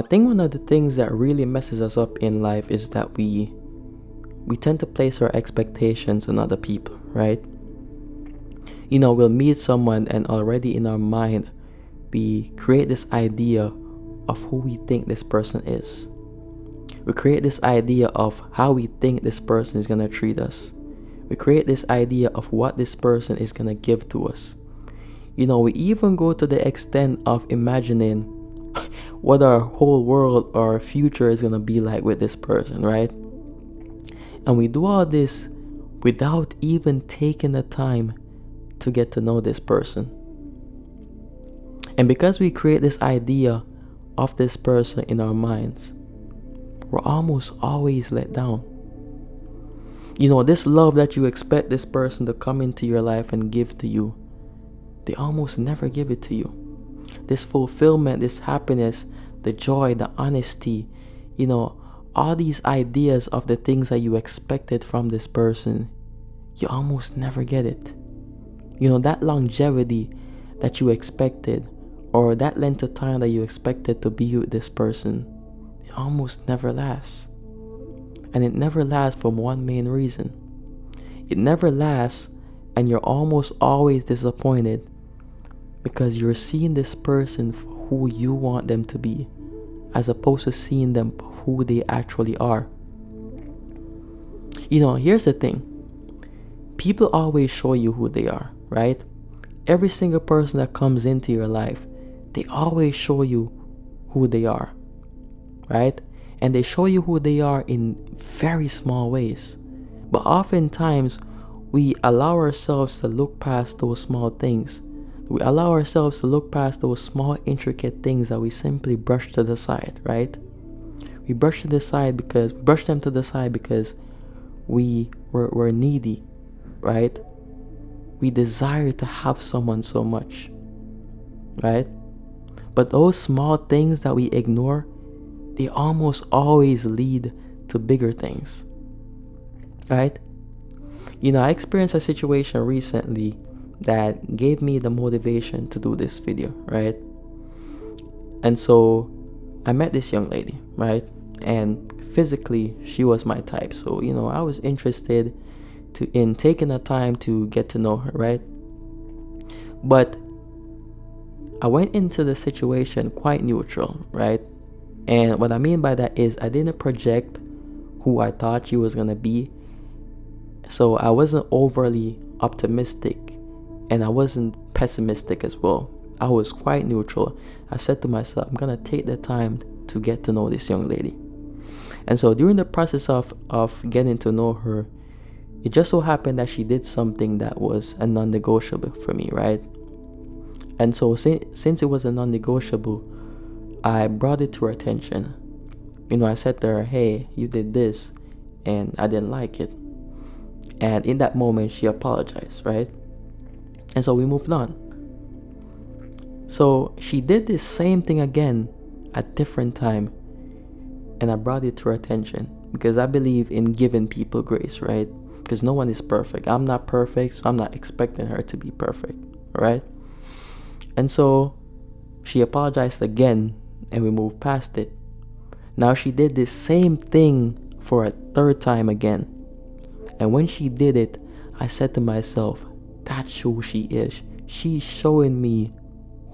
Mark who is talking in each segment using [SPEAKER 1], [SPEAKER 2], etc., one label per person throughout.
[SPEAKER 1] I think one of the things that really messes us up in life is that we tend to place our expectations on other people, right? We'll meet someone and already in our mind we create this idea of who we think this person is. We create this idea of how we think this person is going to treat us. We create this idea of what this person is going to give to us. We even go to the extent of imagining what our whole world or future is going to be like with this person, right? And we do all this without even taking the time to get to know this person. And because we create this idea of this person in our minds, we're almost always let down. This love that you expect this person to come into your life and give to you, they almost never give it to you. This fulfillment, this happiness, the joy, the honesty, all these ideas of the things that you expected from this person, you almost never get it. That longevity that you expected, or that length of time that you expected to be with this person, it almost never lasts. And it never lasts for one main reason. It never lasts, and you're almost always disappointed because you're seeing this person for who you want them to be, as opposed to seeing them for who they actually are. Here's the thing. People always show you who they are, right? Every single person that comes into your life, they always show you who they are, right? And they show you who they are in very small ways. But oftentimes, we allow ourselves to look past those small things. We allow ourselves to look past those small, intricate things that we simply brush to the side, right? We brush them to the side because we're needy, right? We desire to have someone so much, right? But those small things that we ignore, they almost always lead to bigger things, right? I experienced a situation recently that gave me the motivation to do this video, right? And so I met this young lady, right? And physically, she was my type. So, I was interested in taking the time to get to know her, right? But I went into the situation quite neutral, right? And what I mean by that is I didn't project who I thought she was going to be. So I wasn't overly optimistic and I wasn't pessimistic as well. I was quite neutral. I said to myself, I'm going to take the time to get to know this young lady. And so during the process of getting to know her, it just so happened that she did something that was a non-negotiable for me, right? And so since it was a non-negotiable, I brought it to her attention. I said to her, hey, you did this and I didn't like it. And in that moment, she apologized, right? And so we moved on. So she did this same thing again at different time. And I brought it to her attention because I believe in giving people grace, right? Because no one is perfect. I'm not perfect, so I'm not expecting her to be perfect, right? And so she apologized again and we moved past it. Now she did this same thing for a third time again. And when she did it, I said to myself, that's who she is. She's showing me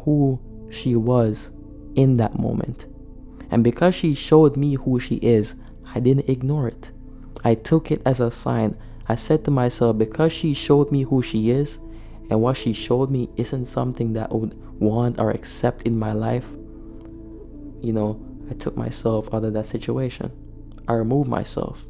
[SPEAKER 1] who she was in that moment. And because she showed me who she is, I didn't ignore it. I took it as a sign. I said to myself, because she showed me who she is, and what she showed me isn't something that I would want or accept in my life, I took myself out of that situation. I removed myself.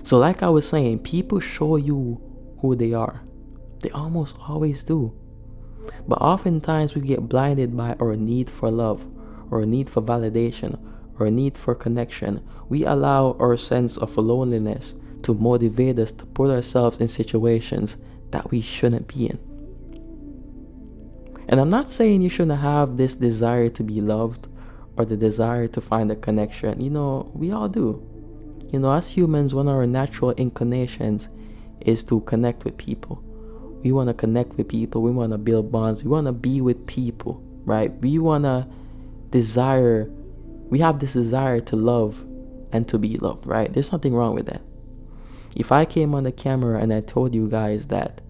[SPEAKER 1] So like I was saying, people show you who they are. They almost always do. But oftentimes we get blinded by our need for love, or a need for validation, or a need for connection. We allow our sense of loneliness to motivate us to put ourselves in situations that we shouldn't be in. And I'm not saying you shouldn't have this desire to be loved or the desire to find a connection. We all do. As humans, one of our natural inclinations is to connect with people. We want to connect with people. We want to build bonds. We want to be with people, right? We want to desire, we have this desire to love and to be loved, right? There's nothing wrong with that. If I came on the camera and I told you guys that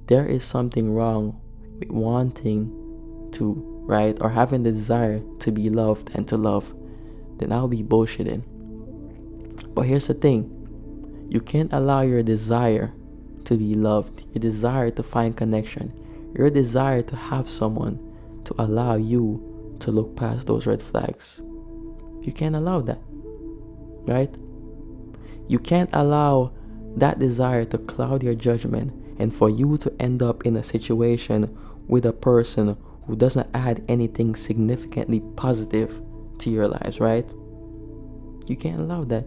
[SPEAKER 1] there is something wrong with wanting to, right, or having the desire to be loved and to love, then I'll be bullshitting. But here's the thing. You can't allow your desire to be loved, your desire to find connection, your desire to have someone to allow you to look past those red flags. You can't allow that, right? You can't allow that desire to cloud your judgment and for you to end up in a situation with a person who doesn't add anything significantly positive to your lives, right? You can't allow that.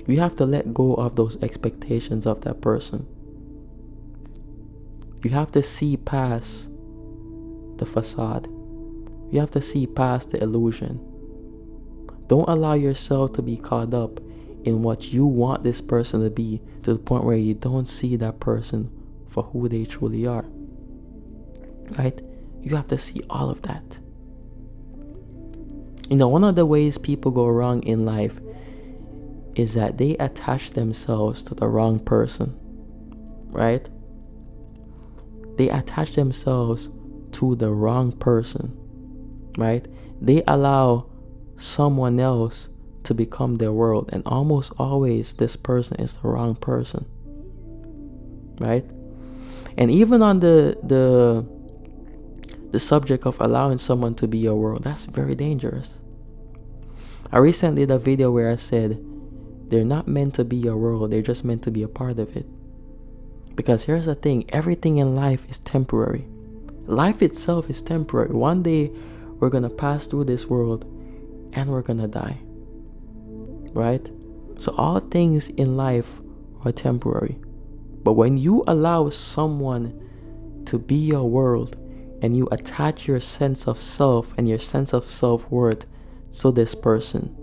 [SPEAKER 1] You have to let go of those expectations of that person. You have to see past the facade. You have to see past the illusion. Don't allow yourself to be caught up in what you want this person to be, to the point where you don't see that person for who they truly are. Right? You have to see all of that. You know, one of the ways people go wrong in life is that they attach themselves to the wrong person, right? They attach themselves to the wrong person, right? They allow someone else to become their world, and almost always this person is the wrong person, right? And even on the subject of allowing someone to be your world, that's very dangerous. I recently did a video where I said they're not meant to be your world, they're just meant to be a part of it. Because here's the thing, everything in life is temporary. Life itself is temporary. One day we're gonna pass through this world and we're gonna die, right? So all things in life are temporary. But when you allow someone to be your world and you attach your sense of self and your sense of self-worth to this person,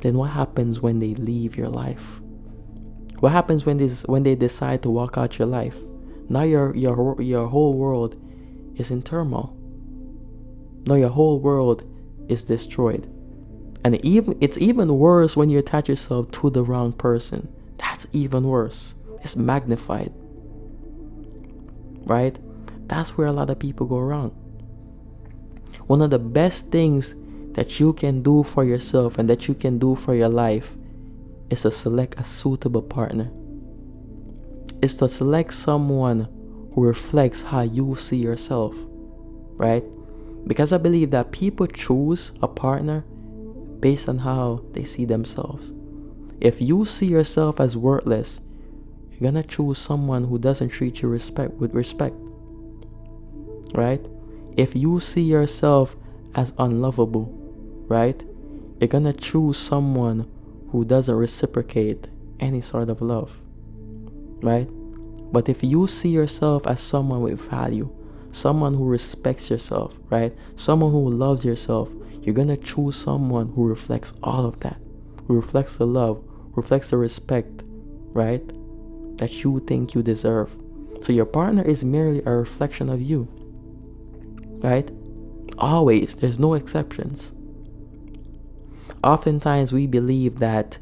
[SPEAKER 1] then what happens when they leave your life? What happens when they decide to walk out your life? Now your whole world is in turmoil. Now your whole world is destroyed. And it's even worse when you attach yourself to the wrong person. That's even worse. It's magnified. Right? That's where a lot of people go wrong. One of the best things that you can do for yourself and that you can do for your life is to select a suitable partner. It's to select someone who reflects how you see yourself, right? Because I believe that people choose a partner based on how they see themselves. If you see yourself as worthless, you're gonna choose someone who doesn't treat you with respect, right? If you see yourself as unlovable, right, you're gonna choose someone who doesn't reciprocate any sort of love, right? But if you see yourself as someone with value, someone who respects yourself, right, someone who loves yourself, you're gonna choose someone who reflects all of that, who reflects the love, who reflects the respect, right, that you think you deserve. So your partner is merely a reflection of you, right? Always, there's no exceptions. Oftentimes we believe that,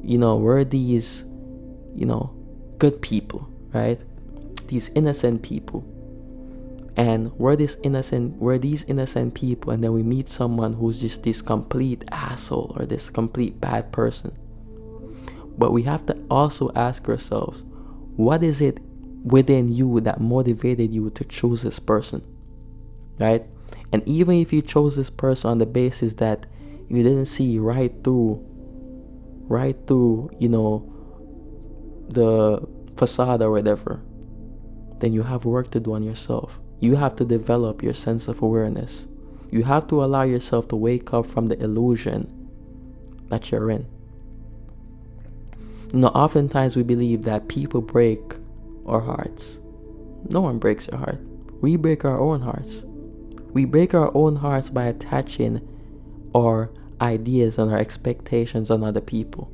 [SPEAKER 1] we're these, good people, right? These innocent people. And we're these innocent people, and then we meet someone who's just this complete asshole or this complete bad person. But we have to also ask ourselves, what is it within you that motivated you to choose this person, right? And even if you chose this person on the basis that you didn't see right through, the facade or whatever, then you have work to do on yourself. You have to develop your sense of awareness. You have to allow yourself to wake up from the illusion that you're in. Oftentimes we believe that people break our hearts. No one breaks your heart. We break our own hearts. We break our own hearts by attaching our ideas and our expectations on other people.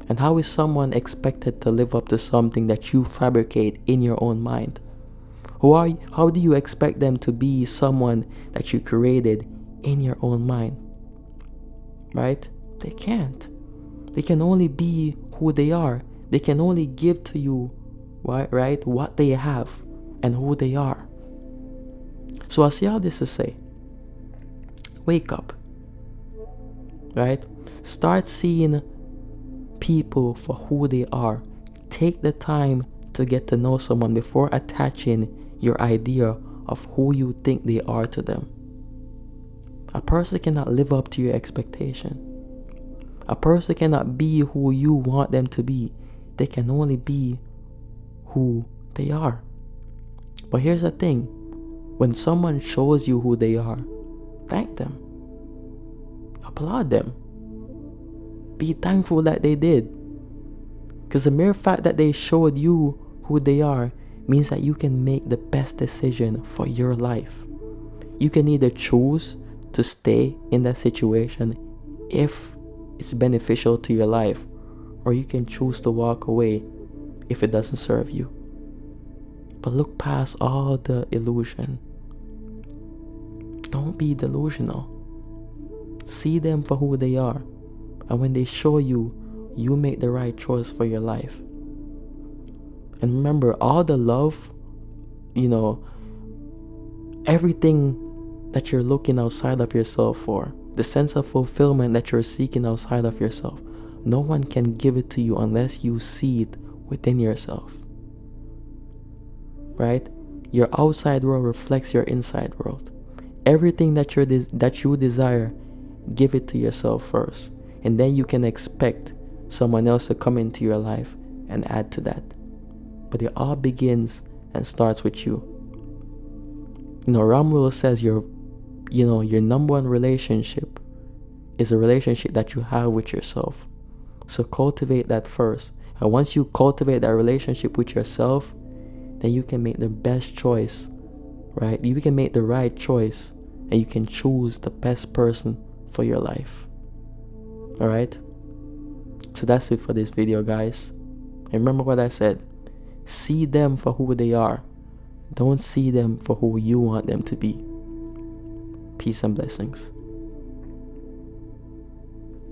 [SPEAKER 1] And how is someone expected to live up to something that you fabricate in your own mind? How do you expect them to be someone that you created in your own mind? Right? They can't. They can only be who they are. They can only give to you, right, what they have and who they are. So I see all this to say, wake up, right? Start seeing people for who they are. Take the time to get to know someone before attaching your idea of who you think they are to them. A person cannot live up to your expectation. A person cannot be who you want them to be. They can only be who they are. But here's the thing. When someone shows you who they are, thank them. Applaud them. Be thankful that they did. Because the mere fact that they showed you who they are means that you can make the best decision for your life. You can either choose to stay in that situation if it's beneficial to your life, or you can choose to walk away if it doesn't serve you. But look past all the illusion. Don't be delusional. See them for who they are. And when they show you, you make the right choice for your life. And remember, all the love, everything that you're looking outside of yourself for, the sense of fulfillment that you're seeking outside of yourself, no one can give it to you unless you see it within yourself. Right? Your outside world reflects your inside world. Everything that you desire, give it to yourself first. And then you can expect someone else to come into your life and add to that. But it all begins and starts with you. Ramrul says your number one relationship is a relationship that you have with yourself. So cultivate that first. And once you cultivate that relationship with yourself, then you can make the best choice, right? You can make the right choice and you can choose the best person for your life. All right? So that's it for this video, guys. And remember what I said. See them for who they are. Don't see them for who you want them to be. Peace and blessings.